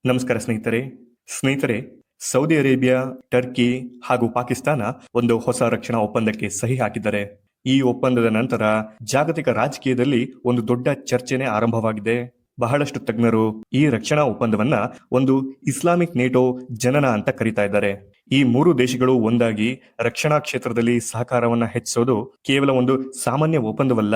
ನಮಸ್ಕಾರ ಸ್ನೇಹಿತರೆ, Saudi Arabia, Turkey ಹಾಗೂ ಪಾಕಿಸ್ತಾನ ಒಂದು ಹೊಸ ರಕ್ಷಣಾ ಒಪ್ಪಂದಕ್ಕೆ ಸಹಿ ಹಾಕಿದ್ದಾರೆ. ಈ ಒಪ್ಪಂದದ ನಂತರ ಜಾಗತಿಕ ರಾಜಕೀಯದಲ್ಲಿ ಒಂದು ದೊಡ್ಡ ಚರ್ಚೆನೇ ಆರಂಭವಾಗಿದೆ. ಬಹಳಷ್ಟು ತಜ್ಞರು ಈ ರಕ್ಷಣಾ ಒಪ್ಪಂದವನ್ನ ಒಂದು ಇಸ್ಲಾಮಿಕ್ ನೇಟೋ ಜನನ ಅಂತ ಕರೀತಾ ಇದ್ದಾರೆ. ಈ ಮೂರು ದೇಶಗಳು ಒಂದಾಗಿ ರಕ್ಷಣಾ ಕ್ಷೇತ್ರದಲ್ಲಿ ಸಹಕಾರವನ್ನ ಹೆಚ್ಚಿಸೋದು ಕೇವಲ ಒಂದು ಸಾಮಾನ್ಯ ಒಪ್ಪಂದವಲ್ಲ.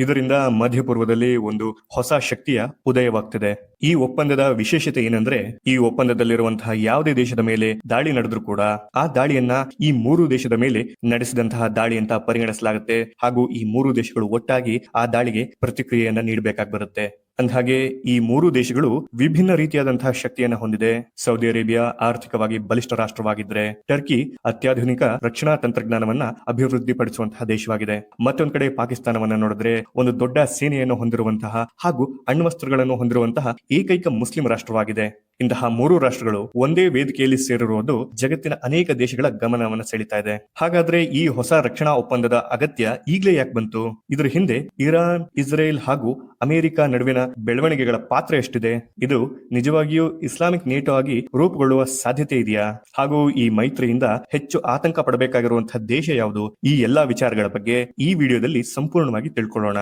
ಇದರಿಂದ ಮಧ್ಯಪೂರ್ವದಲ್ಲಿ ಒಂದು ಹೊಸ ಶಕ್ತಿಯ ಉದಯವಾಗ್ತಿದೆ. ಈ ಒಪ್ಪಂದದ ವಿಶೇಷತೆ ಏನಂದ್ರೆ, ಈ ಒಪ್ಪಂದದಲ್ಲಿರುವಂತಹ ಯಾವುದೇ ದೇಶದ ಮೇಲೆ ದಾಳಿ ನಡೆದ್ರೂ ಕೂಡ ಆ ದಾಳಿಯನ್ನ ಈ ಮೂರು ದೇಶದ ಮೇಲೆ ನಡೆಸಿದಂತಹ ದಾಳಿ ಅಂತ ಪರಿಗಣಿಸಲಾಗುತ್ತೆ. ಹಾಗೂ ಈ ಮೂರು ದೇಶಗಳು ಒಟ್ಟಾಗಿ ಆ ದಾಳಿಗೆ ಪ್ರತಿಕ್ರಿಯೆಯನ್ನ ನೀಡಬೇಕಾಗಿ ಬರುತ್ತೆ. ಅಂದಹಾಗೆ ಈ ಮೂರು ದೇಶಗಳು ವಿಭಿನ್ನ ರೀತಿಯಾದಂತಹ ಶಕ್ತಿಯನ್ನ ಹೊಂದಿದೆ. ಸೌದಿ ಅರೇಬಿಯಾ ಆರ್ಥಿಕವಾಗಿ ಬಲಿಷ್ಠ ರಾಷ್ಟ್ರವಾಗಿದ್ರೆ, ಟರ್ಕಿ ಅತ್ಯಾಧುನಿಕ ರಕ್ಷಣಾ ತಂತ್ರಜ್ಞಾನವನ್ನ ಅಭಿವೃದ್ಧಿಪಡಿಸುವಂತಹ ದೇಶವಾಗಿದೆ. ಮತ್ತೊಂದ್ ಕಡೆ ಪಾಕಿಸ್ತಾನವನ್ನ ನೋಡಿದ್ರೆ ಒಂದು ದೊಡ್ಡ ಸೇನೆಯನ್ನು ಹೊಂದಿರುವಂತಹ ಹಾಗೂ ಅಣ್ವಸ್ತ್ರಗಳನ್ನು ಹೊಂದಿರುವಂತಹ ಏಕೈಕ ಮುಸ್ಲಿಂ ರಾಷ್ಟ್ರವಾಗಿದೆ. ಇಂತಹ ಮೂರು ರಾಷ್ಟ್ರಗಳು ಒಂದೇ ವೇದಿಕೆಯಲ್ಲಿ ಸೇರಿರುವುದು ಜಗತ್ತಿನ ಅನೇಕ ದೇಶಗಳ ಗಮನವನ್ನು ಸೆಳೀತಾ ಇದೆ. ಹಾಗಾದ್ರೆ ಈ ಹೊಸ ರಕ್ಷಣಾ ಒಪ್ಪಂದದ ಅಗತ್ಯ ಈಗಲೇ ಯಾಕೆ ಬಂತು? ಇದರ ಹಿಂದೆ ಇರಾನ್, ಇಸ್ರೇಲ್ ಹಾಗೂ ಅಮೆರಿಕ ನಡುವಿನ ಬೆಳವಣಿಗೆಗಳ ಪಾತ್ರ ಎಷ್ಟಿದೆ? ಇದು ನಿಜವಾಗಿಯೂ ಇಸ್ಲಾಮಿಕ್ ನೇಟೋ ಆಗಿ ರೂಪುಗೊಳ್ಳುವ ಸಾಧ್ಯತೆ ಇದೆಯಾ? ಹಾಗೂ ಈ ಮೈತ್ರಿಯಿಂದ ಹೆಚ್ಚು ಆತಂಕ ಪಡಬೇಕಾಗಿರುವಂತಹ ದೇಶ ಯಾವುದು? ಈ ಎಲ್ಲಾ ವಿಚಾರಗಳ ಬಗ್ಗೆ ಈ ವಿಡಿಯೋದಲ್ಲಿ ಸಂಪೂರ್ಣವಾಗಿ ತಿಳ್ಕೊಳ್ಳೋಣ.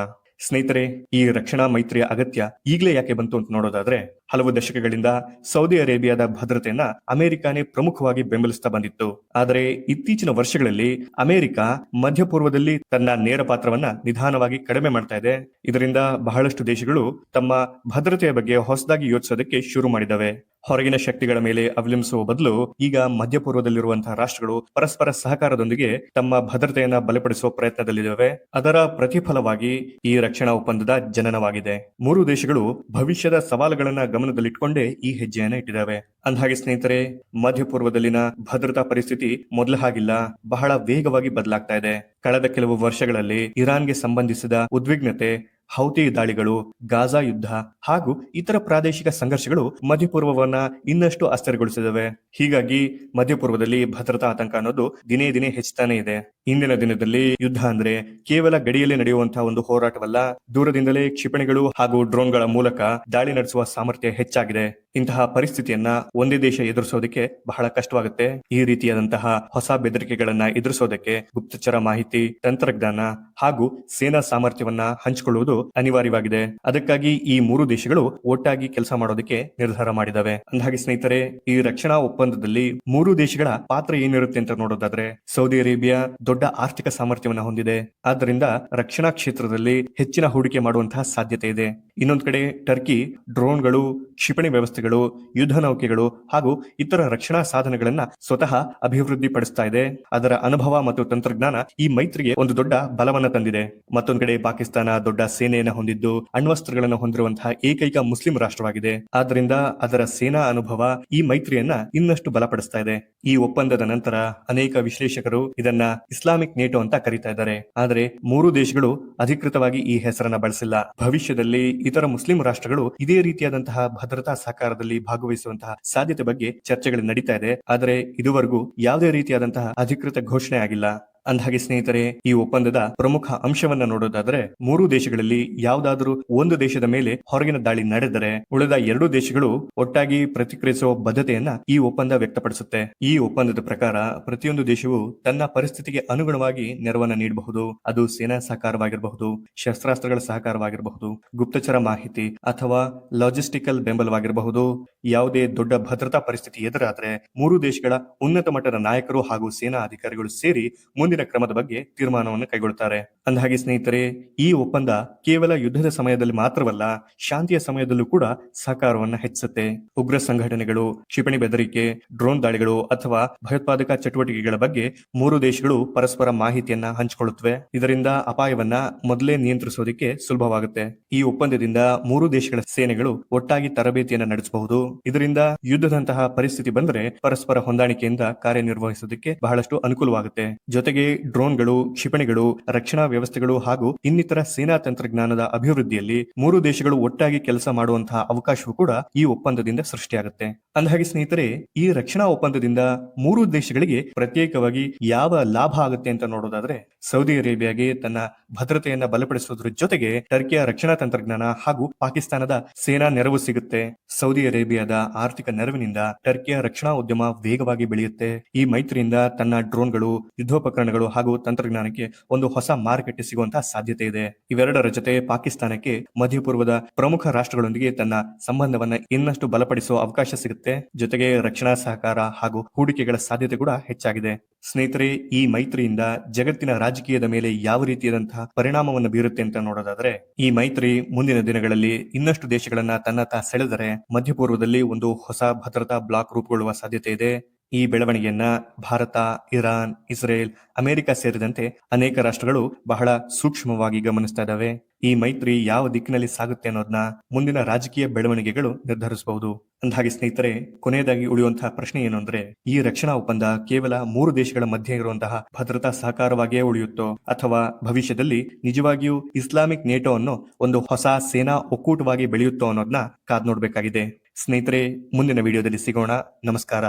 ಸ್ನೇಹಿತರೆ, ಈ ರಕ್ಷಣಾ ಮೈತ್ರಿಯ ಅಗತ್ಯ ಈಗಲೇ ಯಾಕೆ ಬಂತು ಅಂತ ನೋಡೋದಾದ್ರೆ, ಹಲವು ದಶಕಗಳಿಂದ ಸೌದಿ ಅರೇಬಿಯಾದ ಭದ್ರತೆಯನ್ನ ಅಮೆರಿಕಾನೇ ಪ್ರಮುಖವಾಗಿ ಬೆಂಬಲಿಸ್ತಾ ಬಂದಿತ್ತು. ಆದರೆ ಇತ್ತೀಚಿನ ವರ್ಷಗಳಲ್ಲಿ ಅಮೆರಿಕ ಮಧ್ಯಪೂರ್ವದಲ್ಲಿ ತನ್ನ ನೇರ ಪಾತ್ರವನ್ನ ನಿಧಾನವಾಗಿ ಕಡಿಮೆ ಮಾಡ್ತಾ ಇದೆ. ಇದರಿಂದ ಬಹಳಷ್ಟು ದೇಶಗಳು ತಮ್ಮ ಭದ್ರತೆಯ ಬಗ್ಗೆ ಹೊಸದಾಗಿ ಯೋಚಿಸೋದಕ್ಕೆ ಶುರು ಮಾಡಿದವೆ. ಹೊರಗಿನ ಶಕ್ತಿಗಳ ಮೇಲೆ ಅವಲಂಬಿಸುವ ಬದಲು ಈಗ ಮಧ್ಯಪೂರ್ವದಲ್ಲಿರುವಂತಹ ರಾಷ್ಟ್ರಗಳು ಪರಸ್ಪರ ಸಹಕಾರದೊಂದಿಗೆ ತಮ್ಮ ಭದ್ರತೆಯನ್ನ ಬಲಪಡಿಸುವ ಪ್ರಯತ್ನದಲ್ಲಿದ್ದಾವೆ. ಅದರ ಪ್ರತಿಫಲವಾಗಿ ಈ ರಕ್ಷಣಾ ಒಪ್ಪಂದದ ಜನನವಾಗಿದೆ. ಮೂರು ದೇಶಗಳು ಭವಿಷ್ಯದ ಸವಾಲುಗಳನ್ನ ಗಮನದಲ್ಲಿಟ್ಟುಕೊಂಡೇ ಈ ಹೆಜ್ಜೆಯನ್ನ ಇಟ್ಟಿದ್ದಾವೆ. ಅಂದಹಾಗೆ ಸ್ನೇಹಿತರೆ, ಮಧ್ಯಪೂರ್ವದಲ್ಲಿನ ಭದ್ರತಾ ಪರಿಸ್ಥಿತಿ ಮೊದಲ ಹಾಗಿಲ್ಲ, ಬಹಳ ವೇಗವಾಗಿ ಬದಲಾಗ್ತಾ ಇದೆ. ಕಳೆದ ಕೆಲವು ವರ್ಷಗಳಲ್ಲಿ ಇರಾನ್ಗೆ ಸಂಬಂಧಿಸಿದ ಉದ್ವಿಗ್ನತೆ, ಹೌತಿ ದಾಳಿಗಳು, ಗಾಜಾ ಯುದ್ಧ ಹಾಗೂ ಇತರ ಪ್ರಾದೇಶಿಕ ಸಂಘರ್ಷಗಳು ಮಧ್ಯಪೂರ್ವವನ್ನ ಇನ್ನಷ್ಟು ಅಸ್ಥಿರಗೊಳಿಸಿದವೆ. ಹೀಗಾಗಿ ಮಧ್ಯಪೂರ್ವದಲ್ಲಿ ಭದ್ರತಾ ಆತಂಕ ಅನ್ನೋದು ದಿನೇ ದಿನೇ ಹೆಚ್ಚುತ್ತಾನೆ ಇದೆ. ಇಂದಿನ ದಿನದಲ್ಲಿ ಯುದ್ಧ ಅಂದ್ರೆ ಕೇವಲ ಗಡಿಯಲ್ಲಿ ನಡೆಯುವಂತಹ ಒಂದು ಹೋರಾಟವಲ್ಲ, ದೂರದಿಂದಲೇ ಕ್ಷಿಪಣಿಗಳು ಹಾಗೂ ಡ್ರೋನ್ಗಳ ಮೂಲಕ ದಾಳಿ ನಡೆಸುವ ಸಾಮರ್ಥ್ಯ ಹೆಚ್ಚಾಗಿದೆ. ಇಂತಹ ಪರಿಸ್ಥಿತಿಯನ್ನ ಒಂದೇ ದೇಶ ಎದುರಿಸೋದಕ್ಕೆ ಬಹಳ ಕಷ್ಟವಾಗುತ್ತೆ. ಈ ರೀತಿಯಾದಂತಹ ಹೊಸ ಬೆದರಿಕೆಗಳನ್ನ ಎದುರಿಸೋದಕ್ಕೆ ಗುಪ್ತಚರ ಮಾಹಿತಿ, ತಂತ್ರಜ್ಞಾನ ಹಾಗೂ ಸೇನಾ ಸಾಮರ್ಥ್ಯವನ್ನ ಹಂಚಿಕೊಳ್ಳುವುದು ಅನಿವಾರ್ಯವಾಗಿದೆ. ಅದಕ್ಕಾಗಿ ಈ ಮೂರು ದೇಶಗಳು ಒಟ್ಟಾಗಿ ಕೆಲಸ ಮಾಡೋದಕ್ಕೆ ನಿರ್ಧಾರ ಮಾಡಿದವೆ. ಅಂದಹಾಗೆ ಸ್ನೇಹಿತರೆ, ಈ ರಕ್ಷಣಾ ಒಪ್ಪಂದದಲ್ಲಿ ಮೂರು ದೇಶಗಳ ಪಾತ್ರ ಏನಿರುತ್ತೆ ಅಂತ ನೋಡೋದಾದ್ರೆ, ಸೌದಿ ಅರೇಬಿಯಾ ದೊಡ್ಡ ಆರ್ಥಿಕ ಸಾಮರ್ಥ್ಯವನ್ನ ಹೊಂದಿದೆ. ಆದ್ದರಿಂದ ರಕ್ಷಣಾ ಕ್ಷೇತ್ರದಲ್ಲಿ ಹೆಚ್ಚಿನ ಹೂಡಿಕೆ ಮಾಡುವಂತಹ ಸಾಧ್ಯತೆ ಇದೆ. ಇನ್ನೊಂದು ಕಡೆ ಟರ್ಕಿ ಡ್ರೋನ್ಗಳು, ಕ್ಷಿಪಣಿ ವ್ಯವಸ್ಥೆಗಳು, ಯುದ್ಧ ನೌಕೆಗಳು ಹಾಗೂ ಇತರ ರಕ್ಷಣಾ ಸಾಧನಗಳನ್ನ ಸ್ವತಃ ಅಭಿವೃದ್ಧಿ ಪಡಿಸ್ತಾ ಇದೆ. ಅದರ ಅನುಭವ ಮತ್ತು ತಂತ್ರಜ್ಞಾನ ಈ ಮೈತ್ರಿಗೆ ಒಂದು ದೊಡ್ಡ ಬಲವನ್ನ ತಂದಿದೆ. ಮತ್ತೊಂದು ಕಡೆ ಪಾಕಿಸ್ತಾನ ದೊಡ್ಡ ಸೇನೆಯನ್ನು ಹೊಂದಿದ್ದು ಅಣ್ವಸ್ತ್ರಗಳನ್ನು ಹೊಂದಿರುವಂತಹ ಏಕೈಕ ಮುಸ್ಲಿಂ ರಾಷ್ಟ್ರವಾಗಿದೆ. ಆದ್ದರಿಂದ ಅದರ ಸೇನಾ ಅನುಭವ ಈ ಮೈತ್ರಿಯನ್ನ ಇನ್ನಷ್ಟು ಬಲಪಡಿಸ್ತಾ ಇದೆ. ಈ ಒಪ್ಪಂದದ ನಂತರ ಅನೇಕ ವಿಶ್ಲೇಷಕರು ಇದನ್ನ ಇಸ್ಲಾಮಿಕ್ ನೇಟೋ ಅಂತ ಕರೀತಾ ಇದ್ದಾರೆ. ಆದರೆ ಮೂರು ದೇಶಗಳು ಅಧಿಕೃತವಾಗಿ ಈ ಹೆಸರನ್ನ ಬಳಸಿಲ್ಲ. ಭವಿಷ್ಯದಲ್ಲಿ ಇತರ ಮುಸ್ಲಿಂ ರಾಷ್ಟ್ರಗಳು ಇದೇ ರೀತಿಯಾದಂತಹ ಭದ್ರತಾ ಸಹಕಾರದಲ್ಲಿ ಭಾಗವಹಿಸುವಂತಹ ಸಾಧ್ಯತೆ ಬಗ್ಗೆ ಚರ್ಚೆಗಳು ನಡೀತಾ ಇದೆ. ಆದರೆ ಇದುವರೆಗೂ ಯಾವುದೇ ರೀತಿಯಾದಂತಹ ಅಧಿಕೃತ ಘೋಷಣೆ ಆಗಿಲ್ಲ. ಅಂದಹಾಗೆ ಸ್ನೇಹಿತರೆ, ಈ ಒಪ್ಪಂದದ ಪ್ರಮುಖ ಅಂಶವನ್ನ ನೋಡೋದಾದ್ರೆ, ಮೂರು ದೇಶಗಳಲ್ಲಿ ಯಾವುದಾದರೂ ಒಂದು ದೇಶದ ಮೇಲೆ ಹೊರಗಿನ ದಾಳಿ ನಡೆದರೆ ಉಳಿದ ಎರಡು ದೇಶಗಳು ಒಟ್ಟಾಗಿ ಪ್ರತಿಕ್ರಿಯಿಸುವ ಬದ್ಧತೆಯನ್ನ ಈ ಒಪ್ಪಂದ ವ್ಯಕ್ತಪಡಿಸುತ್ತೆ. ಈ ಒಪ್ಪಂದದ ಪ್ರಕಾರ ಪ್ರತಿಯೊಂದು ದೇಶವು ತನ್ನ ಪರಿಸ್ಥಿತಿಗೆ ಅನುಗುಣವಾಗಿ ನೆರವನ್ನ ನೀಡಬಹುದು. ಅದು ಸೇನಾ ಸಹಕಾರವಾಗಿರಬಹುದು, ಶಸ್ತ್ರಾಸ್ತ್ರಗಳ ಸಹಕಾರವಾಗಿರಬಹುದು, ಗುಪ್ತಚರ ಮಾಹಿತಿ ಅಥವಾ ಲಾಜಿಸ್ಟಿಕಲ್ ಬೆಂಬಲವಾಗಿರಬಹುದು. ಯಾವುದೇ ದೊಡ್ಡ ಭದ್ರತಾ ಪರಿಸ್ಥಿತಿ ಎದುರಾದ್ರೆ ಮೂರು ದೇಶಗಳ ಉನ್ನತ ಮಟ್ಟದ ನಾಯಕರು ಹಾಗೂ ಸೇನಾ ಅಧಿಕಾರಿಗಳು ಸೇರಿ ಮುಂದಿನ ಕ್ರಮದ ಬಗ್ಗೆ ತೀರ್ಮಾನವನ್ನು ಕೈಗೊಳ್ಳುತ್ತಾರೆ. ಅಂದಹಾಗೆ ಸ್ನೇಹಿತರೆ, ಈ ಒಪ್ಪಂದ ಕೇವಲ ಯುದ್ಧದ ಸಮಯದಲ್ಲಿ ಮಾತ್ರವಲ್ಲ, ಶಾಂತಿಯ ಸಮಯದಲ್ಲೂ ಕೂಡ ಸಹಕಾರವನ್ನ ಹೆಚ್ಚಿಸುತ್ತೆ. ಉಗ್ರ ಸಂಘಟನೆಗಳು, ಕ್ಷಿಪಣಿ ಬೆದರಿಕೆ, ಡ್ರೋನ್ ದಾಳಿಗಳು ಅಥವಾ ಭಯೋತ್ಪಾದಕ ಚಟುವಟಿಕೆಗಳ ಬಗ್ಗೆ ಮೂರು ದೇಶಗಳು ಪರಸ್ಪರ ಮಾಹಿತಿಯನ್ನ ಹಂಚಿಕೊಳ್ಳುತ್ತವೆ. ಇದರಿಂದ ಅಪಾಯವನ್ನ ಮೊದಲೇ ನಿಯಂತ್ರಿಸೋದಕ್ಕೆ ಸುಲಭವಾಗುತ್ತೆ. ಈ ಒಪ್ಪಂದದಿಂದ ಮೂರು ದೇಶಗಳ ಸೇನೆಗಳು ಒಟ್ಟಾಗಿ ತರಬೇತಿಯನ್ನ ನಡೆಸಬಹುದು. ಇದರಿಂದ ಯುದ್ಧದಂತಹ ಪರಿಸ್ಥಿತಿ ಬಂದರೆ ಪರಸ್ಪರ ಹೊಂದಾಣಿಕೆಯಿಂದ ಕಾರ್ಯನಿರ್ವಹಿಸೋದಕ್ಕೆ ಬಹಳಷ್ಟು ಅನುಕೂಲವಾಗುತ್ತೆ. ಜೊತೆಗೆ ಜೊತೆಗೆ ಡ್ರೋನ್ಗಳು, ಕ್ಷಿಪಣಿಗಳು, ರಕ್ಷಣಾ ವ್ಯವಸ್ಥೆಗಳು ಹಾಗೂ ಇನ್ನಿತರ ಸೇನಾ ತಂತ್ರಜ್ಞಾನದ ಅಭಿವೃದ್ಧಿಯಲ್ಲಿ ಮೂರು ದೇಶಗಳು ಒಟ್ಟಾಗಿ ಕೆಲಸ ಮಾಡುವಂತಹ ಅವಕಾಶವೂ ಕೂಡ ಈ ಒಪ್ಪಂದದಿಂದ ಸೃಷ್ಟಿಯಾಗುತ್ತೆ. ಅಂದಹಾಗೆ ಸ್ನೇಹಿತರೆ, ಈ ರಕ್ಷಣಾ ಒಪ್ಪಂದದಿಂದ ಮೂರು ದೇಶಗಳಿಗೆ ಪ್ರತ್ಯೇಕವಾಗಿ ಯಾವ ಲಾಭ ಆಗುತ್ತೆ ಅಂತ ನೋಡೋದಾದ್ರೆ, ಸೌದಿ ಅರೇಬಿಯಾಗೆ ತನ್ನ ಭದ್ರತೆಯನ್ನ ಬಲಪಡಿಸುವುದರ ಜೊತೆಗೆ ಟರ್ಕಿಯ ರಕ್ಷಣಾ ತಂತ್ರಜ್ಞಾನ ಹಾಗೂ ಪಾಕಿಸ್ತಾನದ ಸೇನಾ ನೆರವು ಸಿಗುತ್ತೆ. ಸೌದಿ ಅರೇಬಿಯಾದ ಆರ್ಥಿಕ ನೆರವಿನಿಂದ ಟರ್ಕಿಯ ರಕ್ಷಣಾ ಉದ್ಯಮ ವೇಗವಾಗಿ ಬೆಳೆಯುತ್ತೆ. ಈ ಮೈತ್ರಿಯಿಂದ ತನ್ನ ಡ್ರೋನ್ಗಳು, ಯುದ್ಧೋಪಕರಣಗಳು ಹಾಗೂ ತಂತ್ರಜ್ಞಾನಕ್ಕೆ ಒಂದು ಹೊಸ ಮಾರುಕಟ್ಟೆ ಸಿಗುವಂತಹ ಸಾಧ್ಯತೆ ಇದೆ. ಇವೆರಡರ ಜೊತೆ ಪಾಕಿಸ್ತಾನಕ್ಕೆ ಮಧ್ಯಪೂರ್ವದ ಪ್ರಮುಖ ರಾಷ್ಟ್ರಗಳೊಂದಿಗೆ ತನ್ನ ಸಂಬಂಧವನ್ನ ಇನ್ನಷ್ಟು ಬಲಪಡಿಸುವ ಅವಕಾಶ ಸಿಗುತ್ತೆ. ಜೊತೆಗೆ ರಕ್ಷಣಾ ಸಹಕಾರ ಹಾಗೂ ಹೂಡಿಕೆಗಳ ಸಾಧ್ಯತೆ ಕೂಡ ಹೆಚ್ಚಾಗಿದೆ. ಸ್ನೇಹಿತರೆ, ಈ ಮೈತ್ರಿಯಿಂದ ಜಗತ್ತಿನ ರಾಜಕೀಯದ ಮೇಲೆ ಯಾವ ರೀತಿಯಾದಂತಹ ಪರಿಣಾಮವನ್ನು ಬೀರುತ್ತೆ ಅಂತ ನೋಡೋದಾದ್ರೆ, ಈ ಮೈತ್ರಿ ಮುಂದಿನ ದಿನಗಳಲ್ಲಿ ಇನ್ನಷ್ಟು ದೇಶಗಳನ್ನ ತನ್ನತ್ತ ಸೆಳೆದರೆ ಮಧ್ಯಪೂರ್ವದಲ್ಲಿ ಒಂದು ಹೊಸ ಭದ್ರತಾ ಬ್ಲಾಕ್ ರೂಪುಗೊಳ್ಳುವ ಸಾಧ್ಯತೆ ಇದೆ. ಈ ಬೆಳವಣಿಗೆಯನ್ನ ಭಾರತ, ಇರಾನ್, ಇಸ್ರೇಲ್, ಅಮೆರಿಕ ಸೇರಿದಂತೆ ಅನೇಕ ರಾಷ್ಟ್ರಗಳು ಬಹಳ ಸೂಕ್ಷ್ಮವಾಗಿ ಗಮನಿಸ್ತಾ ಇದ್ದಾವೆ. ಈ ಮೈತ್ರಿ ಯಾವ ದಿಕ್ಕಿನಲ್ಲಿ ಸಾಗುತ್ತೆ ಅನ್ನೋದನ್ನ ಮುಂದಿನ ರಾಜಕೀಯ ಬೆಳವಣಿಗೆಗಳು ನಿರ್ಧರಿಸಬಹುದು. ಅಂದಹಾಗೆ ಸ್ನೇಹಿತರೆ, ಕೊನೆಯದಾಗಿ ಉಳಿಯುವಂತಹ ಪ್ರಶ್ನೆ ಏನು ಅಂದ್ರೆ, ಈ ರಕ್ಷಣಾ ಒಪ್ಪಂದ ಕೇವಲ ಮೂರು ದೇಶಗಳ ಮಧ್ಯೆ ಇರುವಂತಹ ಭದ್ರತಾ ಸಹಕಾರವಾಗಿಯೇ ಉಳಿಯುತ್ತೋ ಅಥವಾ ಭವಿಷ್ಯದಲ್ಲಿ ನಿಜವಾಗಿಯೂ ಇಸ್ಲಾಮಿಕ್ ನೇಟೋ ಅನ್ನು ಒಂದು ಹೊಸ ಸೇನಾ ಒಕ್ಕೂಟವಾಗಿ ಬೆಳೆಯುತ್ತೋ ಅನ್ನೋದನ್ನ ಕಾದ್ ನೋಡ್ಬೇಕಾಗಿದೆ. ಸ್ನೇಹಿತರೆ, ಮುಂದಿನ ವಿಡಿಯೋದಲ್ಲಿ ಸಿಗೋಣ. ನಮಸ್ಕಾರ.